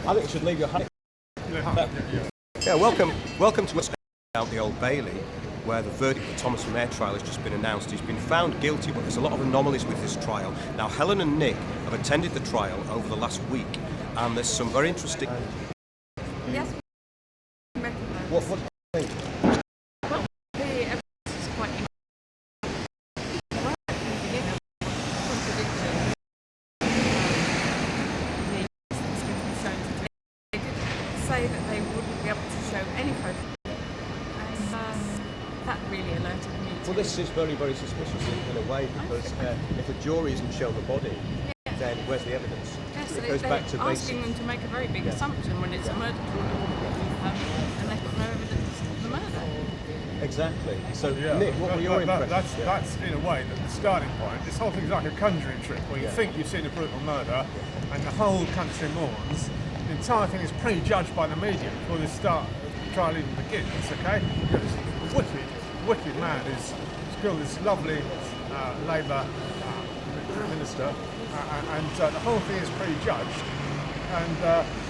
I think you should leave your hand. Yeah, welcome to out the Old Bailey, where the verdict for Thomas Mair trial has just been announced. He's been found guilty, but there's a lot of anomalies with this trial. Now, Helen and Nick have attended the trial over the last week, and there's some very interesting... Yes. What do you think? Well, the evidence is quite say that they wouldn't be able to show any photos, and that really alerted me. Well, this is very, very suspicious in a way, because if a jury isn't shown the body, then where's the evidence? Yes, it goes back to asking them to make a very big assumption when it's a murder trial, and they've got no evidence of the murder. Exactly. So, Nick, what were your impressions? That's in a way the starting point. This whole thing's like a conjuring trick, where you think you've seen a brutal murder, and the whole country mourns. The entire thing is prejudged by the media before the trial even begins. Okay, this wicked man who's killed this lovely Labour minister, and the whole thing is prejudged. And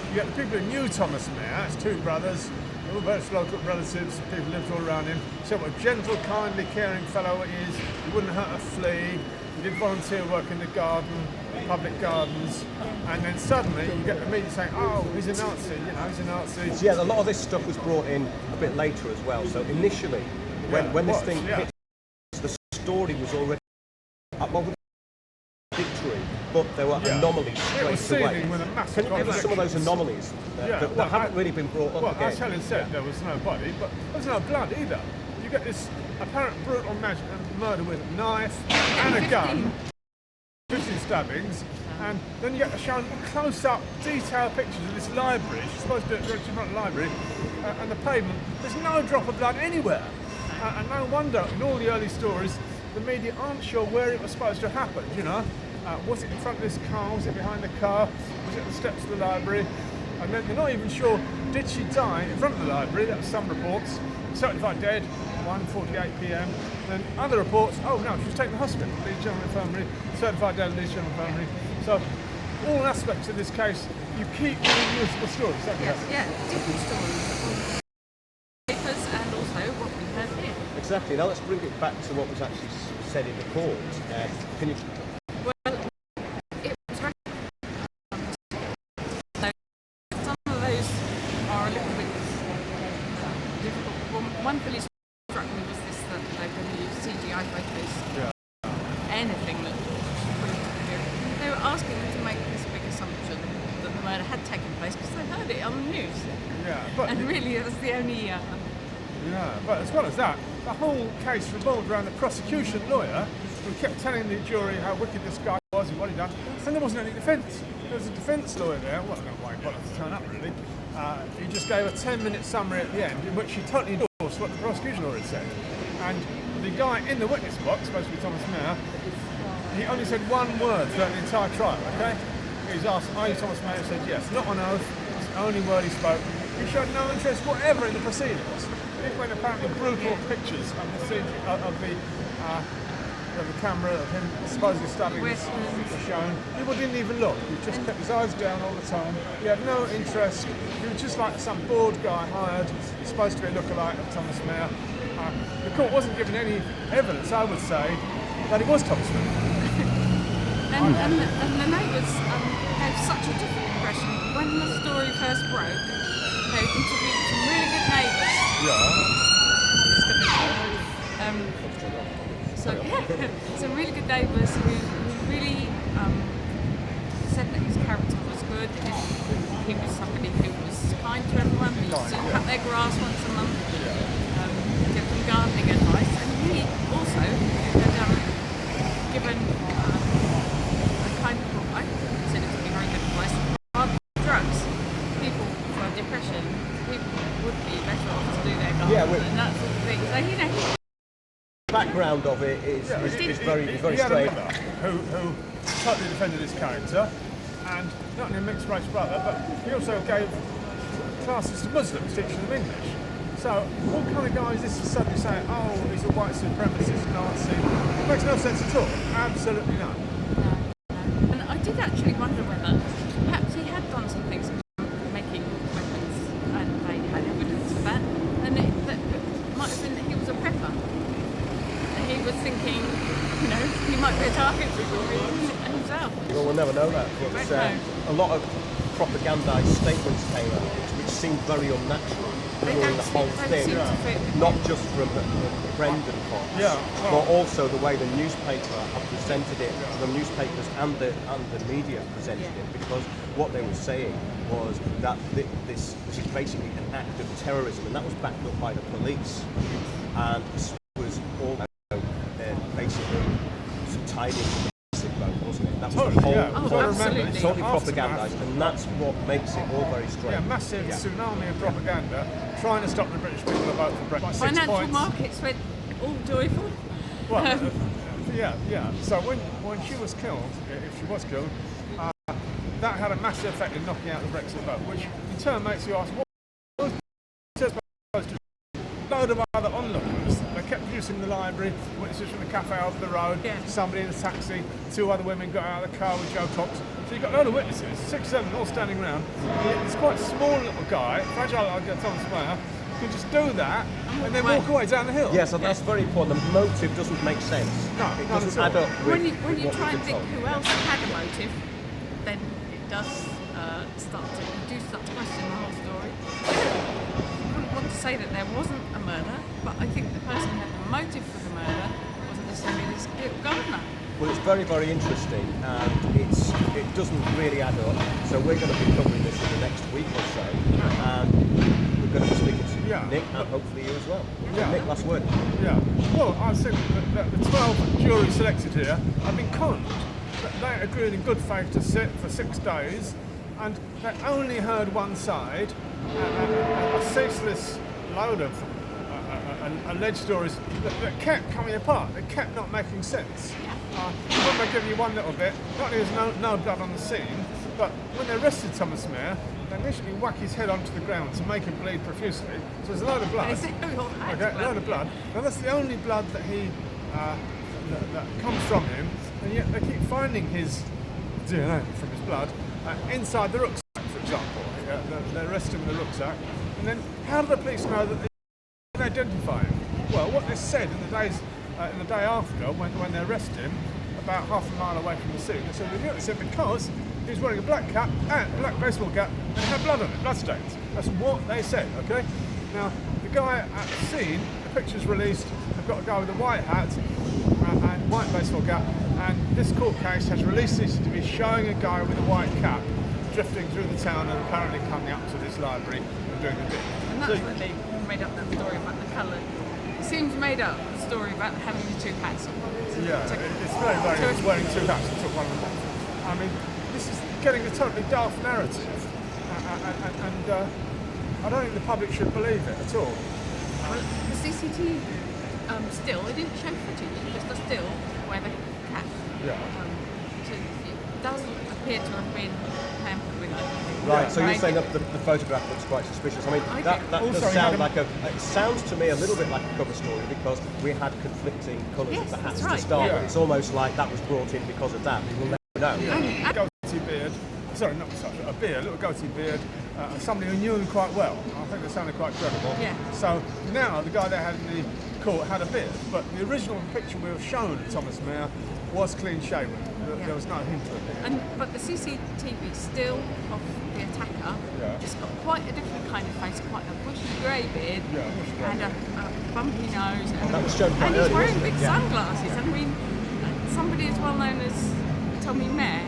you get the people who knew Thomas Mair, it's two brothers, all various local relatives, people lived all around him. So what a gentle, kindly, caring fellow he is. He wouldn't hurt a flea. He did volunteer work in the garden, public gardens, and then suddenly you get the media saying, oh, he's a Nazi, he's a Nazi. So, yeah, a lot of this stuff was brought in a bit later as well. So initially, when this thing hit, the story was already victory, but there were anomalies straight away. Can you give us some of those anomalies that haven't really been brought up again? Well, as Helen said, there was no body, but there's no blood either. You get this apparent brutal murder with a knife and a gun, 15 stabbings, and then you get shown close-up, detailed pictures of this library. She's supposed to go to the library, and the pavement. There's no drop of blood anywhere, and no wonder in all the early stories the media aren't sure where it was supposed to happen. Was it in front of this car? Was it behind the car? Was it at the steps of the library? And then they're not even sure, did she die in front of the library? That was some reports. Certified dead, 1:48 p.m. Then other reports, oh no, she was taken to the hospital, Leeds General Infirmary, certified dead, Leeds General Infirmary. So all aspects of this case, you keep getting useful stories, don't you? Yes, different stories. Papers and also what we heard here. Exactly. Now let's bring it back to what was actually said in the court. Can you... Well, it was very... some of those are a little bit difficult. One really struck me was this, that they're going to use CGI photos. Anything that they were asking them to make this big assumption that the murder had taken place because they heard it on the news. And really it was the only... but as well as that, the whole case revolved around the prosecution lawyer who kept telling the jury how wicked this guy was and what he'd done, and there wasn't any defence. There was a defence lawyer there, well, I don't know why he bothered to turn up really. He just gave a 10-minute summary at the end in which he totally endorsed what the prosecution lawyer had said. And the guy in the witness box, supposed to be Thomas Mair, he only said one word throughout the entire trial, okay? He was asked, are you Thomas Mair? He said yes, not on oath, it's the only word he spoke. He showed no interest whatever in the proceedings. Even when apparently brutal pictures of the camera of him supposedly stabbing were shown, people didn't even look. He just kept his eyes down all the time. He had no interest. He was just like some bored guy hired. He's supposed to be a lookalike of Thomas Mair. The court wasn't given any evidence, I would say, that it was Thomas Mair. and the neighbours gave such a different impression. When the story first broke, they interviewed some really good neighbours. Some really good neighbours who really said that his character was good. He was somebody who was kind to everyone. He used to cut their grass once a month, give them gardening advice, and he also had given a kind of what I consider to be very good advice about drugs. People for depression, people would be better off to do their gardening and that sort of thing. So background of it is very strange. Who totally defended his character, and not only a mixed race brother, but he also gave classes to Muslims teaching them English. So what kind of guy is this to suddenly say, oh, he's a white supremacist Nazi? It makes no sense at all. Absolutely none. No. And I did actually wonder whether perhaps he had done some things we'll never know that. But a lot of propagandized statements came out, which seemed very unnatural during the whole thing. Not just from the Brendan part, but also the way the newspaper had presented it, the newspapers and the media presented it, because what they were saying was that this is basically an act of terrorism, and that was backed up by the police, and this was all basically tied into the vote, wasn't it? That was the whole totally propagandized, and that's what makes it all very strange. Yeah, massive tsunami of propaganda trying to stop the British people to vote for Brexit. Financial markets went all joyful. Well, So when she was killed, if she was killed, that had a massive effect in knocking out the Brexit vote, which in turn makes you ask, what was supposed to do? A load of other onlookers. They kept using the library, witnesses from the cafe over the road, somebody in a taxi, 2 other women got out of the car with Joe Cox. So you've got a load of witnesses, 6, 7, all standing around. This quite small little guy, fragile like Thomas Mayer, can just do that and then walk away down the hill. Yes, that's very important. The motive doesn't make sense. No, it doesn't add up with when you what try and we've think been told. who else had a motive, then it does start to question the whole story. I wouldn't want to say that there wasn't a murder, but I think the person who had the motive for the murder wasn't necessarily this little gardener. Well, it's very, very interesting, and it doesn't really add up. So we're going to be covering this in the next week or so, and we're going to be speaking to Nick and hopefully you as well. Nick, last word. Yeah. Well, I think that the 12 jury selected here have been conned. They agreed in good faith to sit for 6 days, and they only heard one side, a ceaseless load of alleged stories that kept coming apart. They kept not making sense. When they give you one little bit, not only there's no blood on the scene, but when they arrested Thomas Mayer, they initially whack his head onto the ground to make him bleed profusely. So there's a load of blood. A load of blood. Now that's the only blood that that comes from him, and yet they keep finding his DNA from his blood inside the rucksack, for example. They arrest him in the rucksack, and then how do the police know that they can identify him? Well, what they said in the day after, when they arrested him, about half a mile away from the scene, they said they knew it. They said because he was wearing a black cap and black baseball cap and it had blood on it, blood stains. That's what they said, okay? Now, the guy at the scene, the picture's released, they've got a guy with a white hat and white baseball cap, and this court case has released CCTV showing a guy with a white cap drifting through the town and apparently coming up to this library and doing the thing. And that's when they made up that story about the colour. It seems made up, the story about having the 2 hats on. Yeah, it's very, very he's wearing 2 hats and took one of them off. I mean, this is getting a totally daft narrative, and I don't think the public should believe it at all. Well, the CCTV still, they didn't show footage, just a still where the cat. Yeah. So it doesn't appear to have been hampered with anything. Right, so you're saying that the photograph looks quite suspicious. I mean, that does sound like it sounds to me a little bit like a cover story, because we had conflicting colours of the hats to start with. It's almost like that was brought in because of that. We will never know. Yeah. Goatee beard, sorry, not such a beard, a little goatee beard, somebody who knew him quite well. I think they sounded quite credible. Yeah. So now the guy they had in the court had a beard, but the original picture we were shown of Thomas Mayer was clean shaven. There was no hint of it. But the CCTV still of the attacker just got quite a different kind of face, quite a bushy grey beard and a bumpy nose. And, that was shown quite and early, he's wearing wasn't it? big sunglasses. I mean, somebody as well known as Tommy Mayer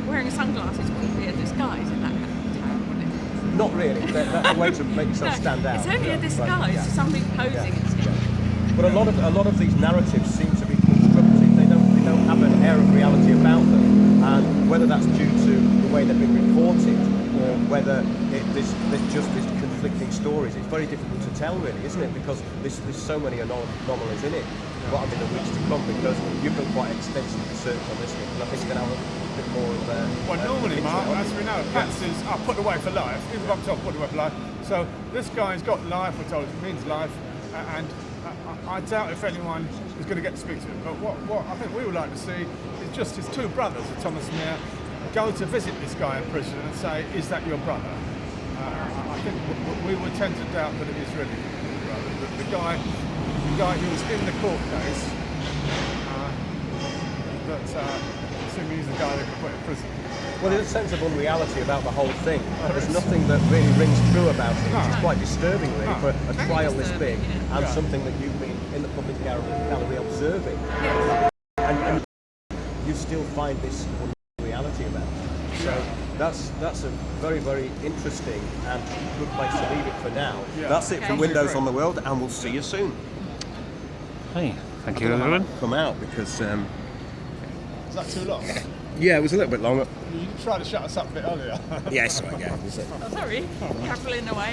wearing sunglasses wouldn't be a disguise in that time, would it? Not really. They're a way to make yourself stand out. It's only a disguise, somebody posing as him. But a lot of these narratives seem to be constructed. They don't have an air of reality about them, and whether that's due to the way they've been reported or whether there's just these conflicting stories, it's very difficult to tell, really, isn't it? Because there's so many anomalies in it. What have been the weeks to come, because you've done quite extensive research on this one, and I think you're going to have a bit more of well, normally, Mark, as we know, Pats is put away for life. He's bumped off, put away for life. So this guy's got life, we're told it means life, and I doubt if anyone is going to get to speak to him. But what I think we would like to see is just his 2 brothers, Thomas Mayer, go to visit this guy in prison and say, is that your brother? I think we would tend to doubt that it is really your brother. The guy who was in the court case, assuming he's the guy they can put in prison. Well, there's a sense of unreality about the whole thing. There's nothing that really rings true about it, which is quite disturbing, really, for a Very trial this disturbing, big yeah. and something that you've been in the public gallery observing. Yes. And you still find this unreality about it. So that's a very, very interesting and good place to leave it for now. Yeah. That's it from Okay. Windows on the World, and we'll see you soon. Hey, thank you everyone. Come out because Is that too long? yeah, it was a little bit longer. You tried to shut us up a bit earlier. Yes, I guess. Oh, sorry. Careful in the way.